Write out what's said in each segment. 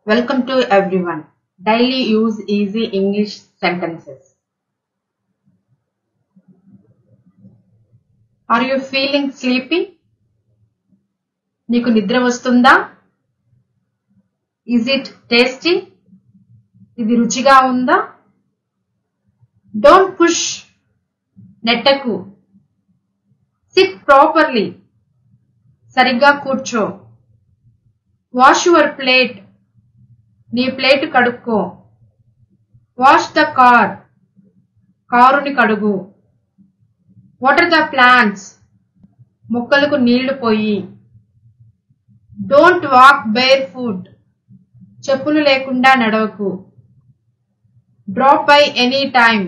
Welcome to everyone. Daily use easy English sentences. Are you feeling sleepy? నీకు నిద్ర వస్తుందా? Is it tasty? ఇది రుచిగా ఉందా? Don't push. నెట్టకు. Sit properly. సరిగ్గా కూర్చో. Wash your plate. నీ ప్లేట్ కడుక్కో. Wash the car. కారుని కడుగు. Water the plants. మొక్కలకు నీళ్లు పోయి. Don't walk bare foot. చెప్పులు లేకుండా నడవకు. Drop by any time.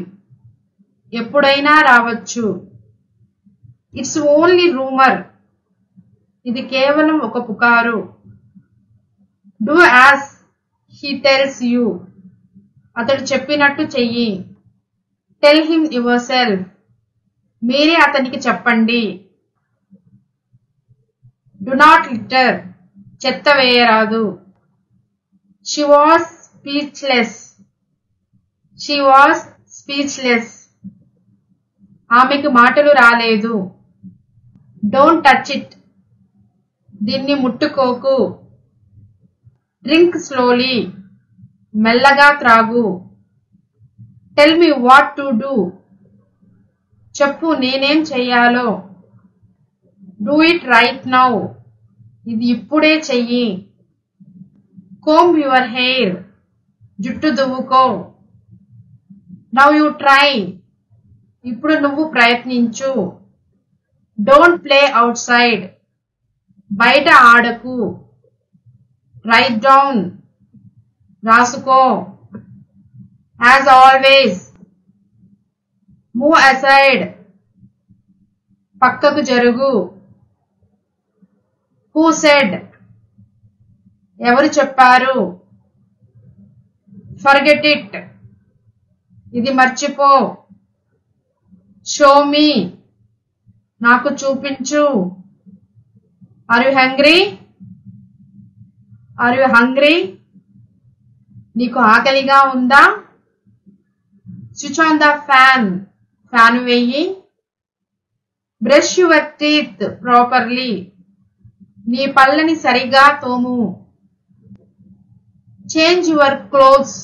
ఎప్పుడైనా రావచ్చు. It's only rumour. ఇది కేవలం ఒక పుకారు. Do as he tells you. అతడు చెప్పినట్టు చెయ్యి. Tell him yourself. మీరే అతనికి చెప్పండి. Do not litter. చెత్త వేయరాదు. She was speechless. She was speechless. ఆమెకు మాటలు రాలేదు. Don't touch it. దీన్ని ముట్టుకోకు. Drink slowly. మెల్లగా త్రాగు. Tell me what to do. చెప్పు నేనేం చెయ్యాలో. Do it right now. ఇది ఇప్పుడే చెయ్యి. Comb your hair. జుట్టు దువ్వుకో. Now you try. ఇప్పుడు నువ్వు ప్రయత్నించు. Don't play outside. బయట ఆడకు. Write down. రాసుకో. As always. Move aside. పక్కకు జరుగు. Who said? ఎవరు చెప్పారు? Forget it. ఇది మర్చిపో. Show me. నాకు చూపించు. Are you hungry? Are you hungry? నీకు ఆకలిగా ఉందా? Switch on the fan. Fan వెయ్యి. Brush your teeth properly. నీ పళ్ళని సరిగా తోము. Change your clothes.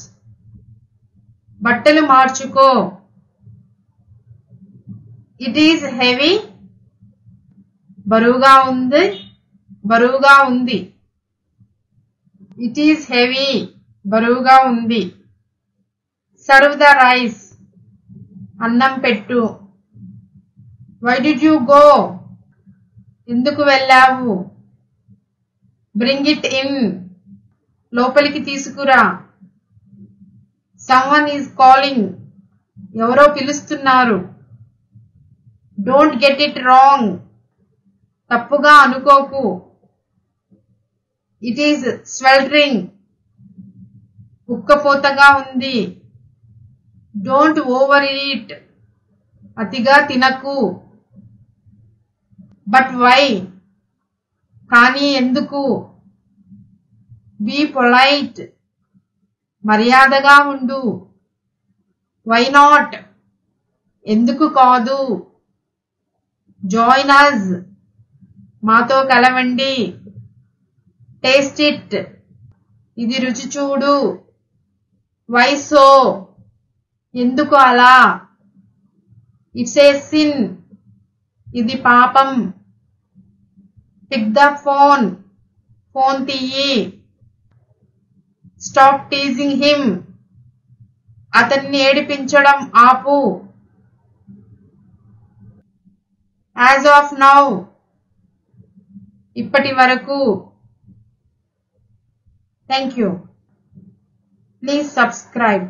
బట్టలు మార్చుకో. It is heavy. బరువుగా ఉంది. బరువుగా ఉంది. It is heavy. బరువుగా ఉంది. Serve the rice. అన్నం పెట్టు. Why did you go? ఎందుకు వెళ్ళావు? Bring it in. లోపలికి తీసుకురా. Someone is calling. ఎవరో పిలుస్తున్నారు. Don't get it wrong. తప్పుగా అనుకోకు. It is sweltering. ఉక్కపోతగా ఉంది. Don't overeat. అతిగా తినకు. But why? కానీ ఎందుకు? Be polite. మర్యాదగా ఉండు. Why not? ఎందుకు కాదు? Join us. మాతో కలవండి. Taste it. ఇది రుచి చూడు. Why so? ఎందుకు అలా? It's a sin. ఇది పాపం. Pick the phone. ఫోన్ తీయి. Stop teasing him. అతన్ని ఏడిపించడం ఆపు. As of now. ఇప్పటి వరకు. Thank you. Please subscribe.